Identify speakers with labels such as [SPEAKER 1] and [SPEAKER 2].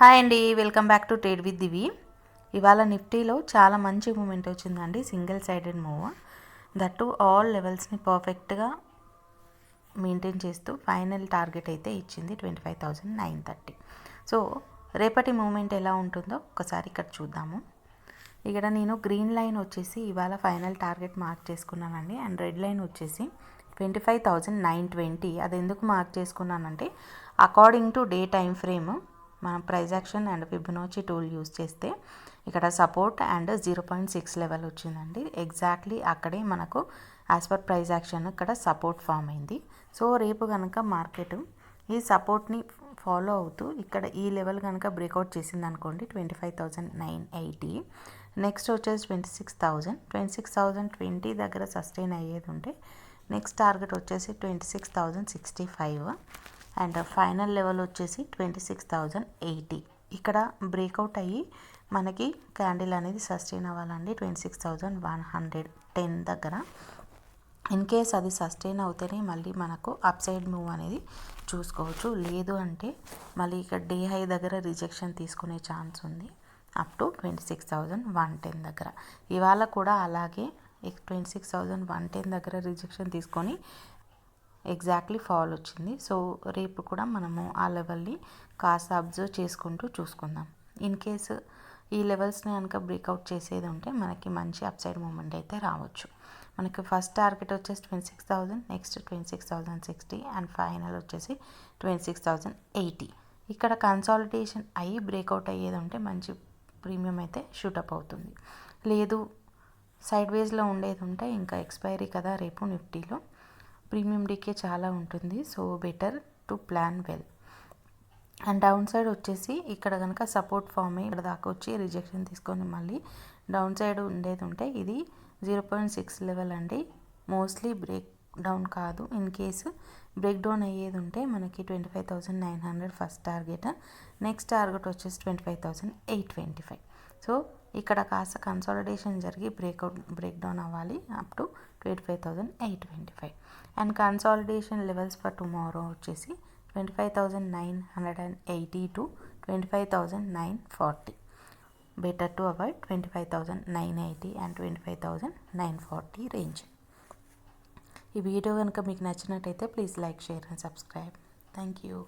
[SPEAKER 1] Hi అండి, welcome back to trade with Divi. ఇవాళ నిఫ్టీలో చాలా మంచి మూమెంట్ వచ్చిందండి. Single sided move, that all లెవెల్స్ని పర్ఫెక్ట్గా మెయింటైన్ చేస్తూ ఫైనల్ టార్గెట్ అయితే ఇచ్చింది 25,930. సో రేపటి మూమెంట్ ఎలా ఉంటుందో ఒకసారి ఇక్కడ చూద్దాము. ఇక్కడ నేను గ్రీన్ లైన్ వచ్చేసి ఇవాళ ఫైనల్ టార్గెట్ మార్క్ చేసుకున్నానండి. అండ్ రెడ్ లైన్ వచ్చేసి 25,920. అది ఎందుకు మార్క్ చేసుకున్నానంటే according to day time frame మనం price action and Fibonacci tool use చేస్తే ఇక్కడ సపోర్ట్ అండ్ 0.6 లెవెల్ వచ్చిందండి. ఎగ్జాక్ట్లీ అక్కడే మనకు యాజ్ పర్ ప్రైస్ యాక్షన్ ఇక్కడ సపోర్ట్ ఫామ్ అయింది. సో రేపు కనుక మార్కెట్ ఈ సపోర్ట్ని ఫాలో అవుతూ ఇక్కడ ఈ లెవెల్ కనుక బ్రేక్అవుట్ చేసింది అనుకోండి 25,980, నెక్స్ట్ వచ్చేసి 26,020 దగ్గర సస్టైన్ అయ్యేది ఉంటే నెక్స్ట్ టార్గెట్ వచ్చేసి 26,065 అండ్ ఫైనల్ లెవెల్ వచ్చేసి 26,080. ఇక్కడ బ్రేక్అవుట్ అయ్యి మనకి క్యాండిల్ అనేది సస్టైన్ అవ్వాలండి 26,110 దగ్గర. ఇన్ కేస్ అది సస్టైన్ అవుతేనే మళ్ళీ మనకు అప్ సైడ్ మూవ్ అనేది చూసుకోవచ్చు. లేదు అంటే మళ్ళీ ఇక్కడ డే హై దగ్గర రిజెక్షన్ తీసుకునే ఛాన్స్ ఉంది అప్ టు 26,110 దగ్గర. ఇవాళ కూడా అలాగే 26,110 దగ్గర రిజెక్షన్ తీసుకొని ఎగ్జాక్ట్లీ ఫాల్ వచ్చింది. సో రేపు కూడా మనము ఆ లెవెల్ని కాస్త అబ్జర్వ్ చేసుకుంటూ చూసుకుందాం. ఇన్ కేసు ఈ లెవెల్స్ని కనుక బ్రేక్అవుట్ చేసేది ఉంటే మనకి మంచి అప్ సైడ్ మూమెంట్ అయితే రావచ్చు. మనకి ఫస్ట్ టార్గెట్ వచ్చేసి 26,000, నెక్స్ట్ 26,060 అండ్ ఫైనల్ వచ్చేసి 26,080. ఇక్కడ కన్సాలిడేషన్ అయ్యి బ్రేక్అవుట్ అయ్యేది ఉంటే మంచి ప్రీమియం అయితే షూటప్ అవుతుంది. లేదు సైడ్ వేస్లో ఉండేది ఉంటే ఇంకా ఎక్స్పైరీ కదా రేపు నిఫ్టీలో ప్రీమియం డీకే చాలా ఉంటుంది. So better to plan well. And down side వచ్చేసి ఇక్కడ కనుక సపోర్ట్ ఫామ్ అయ్యి ఇక్కడ దాకా వచ్చి రిజెక్షన్ తీసుకొని మళ్ళీ డౌన్ సైడ్ ఉండేది ఉంటే ఇది 0.6 లెవెల్ అండి. మోస్ట్లీ బ్రేక్ డౌన్ కాదు. ఇన్ కేసు బ్రేక్ డౌన్ అయ్యేది ఉంటే మనకి 25,900 ఫస్ట్ టార్గెట్, నెక్స్ట్ టార్గెట్ వచ్చేసి 25,825. సో ఇక్కడ కాస్త కన్సాలిడేషన్ జరిగి బ్రేక్ డౌన్ అవ్వాలి up to 25,825. And consolidation levels for tomorrow వచ్చేసి 25,980 to 25,940. Better to avoid 25,980 and 25,940 range. ఈ వీడియో కనుక మీకు నచ్చినట్టయితే please like, share and subscribe. Thank you.